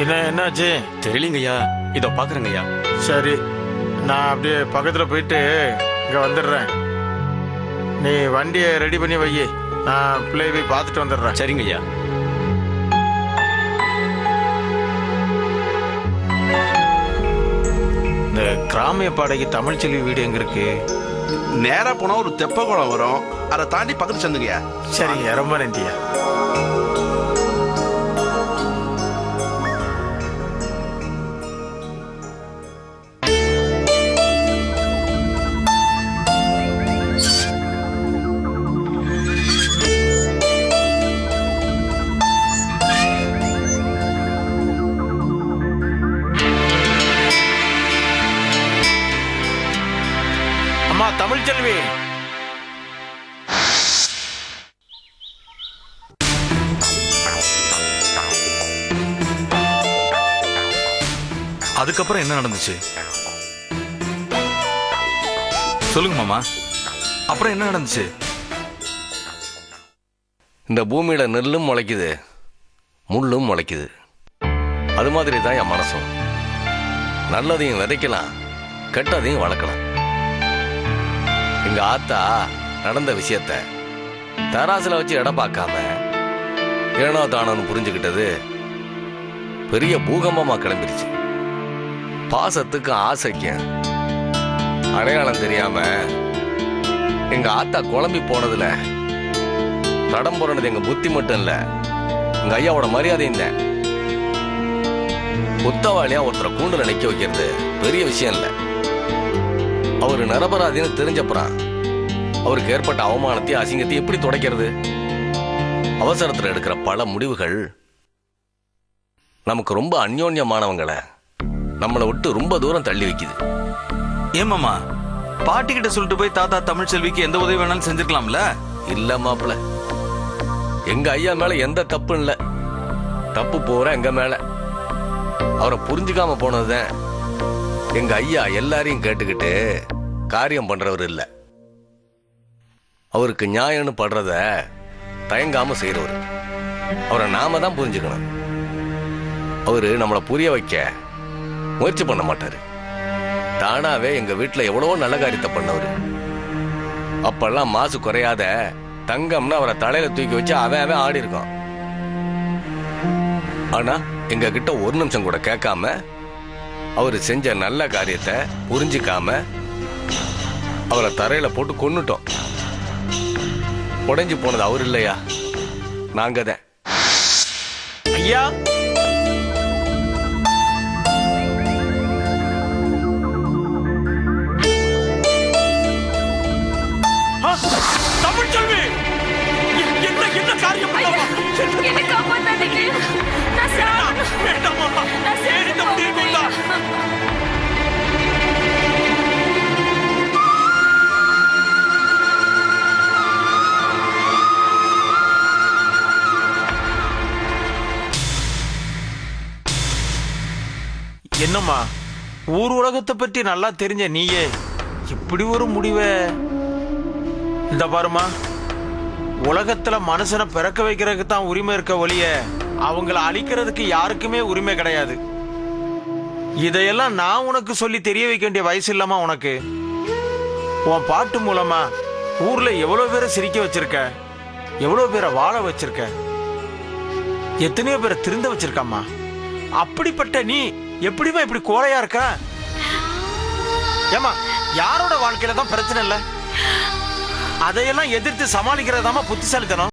என்னாச்சு? தெரியலங்கய்யா, இதோ பாக்குறேங்கய்யா. சரி, நான் அப்படியே பக்கத்துல போயிட்டு இங்க வந்துடுறேன். நீ வண்டியை ரெடி பண்ணி வை, நான் பிள்ளைய போய் பார்த்துட்டு வந்துடுறேன். சரிங்கய்யா. இந்த கிராமிய பாடகி தமிழ்ச்செல்வி வீடு எங்க இருக்கு? நேரா போனா ஒரு தெப்ப குளம் வரும், அதை தாண்டி பக்கத்து சந்துங்கய்யா. சரிங்க, ரொம்ப நன்றியா. அம்மா தமிழ்ச்செல்வி, அதுக்கப்புறம் என்ன நடந்துச்சு சொல்லுங்க மாமா. அப்புறம் என்ன நடந்துச்சு? இந்த பூமியில நெல்லும் முளைக்குது, முள்ளும் முளைக்குது. அது மாதிரி தான் என் மனசும். நல்லதையும் விதைக்கலாம், கெட்டதையும் வளர்க்கலாம். எங்க ஆத்தா நடந்த விஷயத்த தராசுல வச்சு எடை பார்க்காம ஏனோ தானோன்னு புரிஞ்சுக்கிட்டது பெரிய பூகம்பமா கிளம்பிருச்சு. பாசத்துக்கு ஆசைக்கும் அடையாளம் தெரியாம எங்க ஆத்தா குழம்பி போனதுல தடம் புரண்டது எங்க புத்தி மட்டும் இல்ல, எங்க ஐயாவோட மரியாதையும் தான். குத்தவாளியா ஒருத்தரை கூண்டுல நிக்க வைக்கிறது பெரிய விஷயம் இல்ல. அவரு நிரபராதின்னு தெரிஞ்சப்புறம் அவருக்கு ஏற்பட்ட அவமானத்தையும் அசிங்கத்தையும் எப்படி துடைக்கிறது? அவசரத்துல எடுக்கிற பல முடிவுகள் நமக்கு ரொம்ப அந்யோன்யமானவங்களை நம்மளை விட்டு ரொம்ப தூரம் தள்ளி வைக்குது. ஏமாமா, பாட்டி கிட்ட சொல்லிட்டு போய் தாத்தா தமிழ்ச்செல்விக்கு எந்த உதவி வேணாலும் செஞ்சிருக்கலாம்ல? இல்ல மாப்பிள்ள, எங்க ஐயா மேல எந்த தப்பு இல்ல. தப்பு போற எங்க மேல. அவரை புரிஞ்சுக்காம போனதுதான். எங்க ஐயா எல்லாரையும் கேட்டுக்கிட்டு காரியம் பண்றவர் இல்ல. அவருக்கு நியாயம்னு படுறத தயங்காம செய்யறவர். அவரை நாம தான் புரிஞ்சுக்கணும். அவரு நம்மளை புரிய வைக்க முயற்சி பண்ண மாட்டாரு. தானாவே எங்க வீட்டுல எவ்வளவோ நல்ல காரியத்தை பண்ணவரு. அப்பெல்லாம் மாசு குறையாத தங்கம்னு அவரை தலையில தூக்கி வச்சு அவன் ஆடி இருக்கான். ஆனா எங்க கிட்ட ஒரு நிமிஷம் கூட கேட்காம அவரு செஞ்ச நல்ல காரியத்தை புரிஞ்சுக்காம அவரை தரையில போட்டு கொன்னுட்டோம். உடைஞ்சு போனது அவர் இல்லையா, நாங்க தான். ஐயா, தமிழ்ச்செல்வி, என்ன காரியம் பண்ணாமா? என்னை காப்பாத்தாதீங்க. நான் சாகணும். வேண்டாமா, நான் செத்து ஏறிட்ட முடியுங்களா? என்னம்மா, ஊர் உலகத்தை பற்றி நல்லா தெரிஞ்ச நீயே இப்படி ஒரு முடிவை? இந்த பாருமா, உலகத்துல மனுஷனை பிறக்க வைக்கிறதுக்கு தான் உரிமை இருக்க ஒழிய அவங்கள அழிக்கிறதுக்கு யாருக்குமே உரிமை கிடையாது. இதையெல்லாம் நான் உனக்கு சொல்லி தெரிய வைக்க வேண்டிய வயசு இல்லாமா உனக்கு? உன் பாட்டு மூலமா ஊர்ல எவ்வளவு பேரை சிரிக்க வச்சிருக்க, எவ்வளவு பேரை வாழ வச்சிருக்க, எத்தனையோ பேரை திருந்த வச்சிருக்கம்மா. அப்படிப்பட்ட நீ எப்படிமா இப்படி கோழையா இருக்க? ஏமா, யாரோட வாழ்க்கையில தான் பிரச்சனை இல்ல, அதையெல்லாம் எதிர்த்து சமாளிக்கிறதாமா புத்திசாலித்தனம்.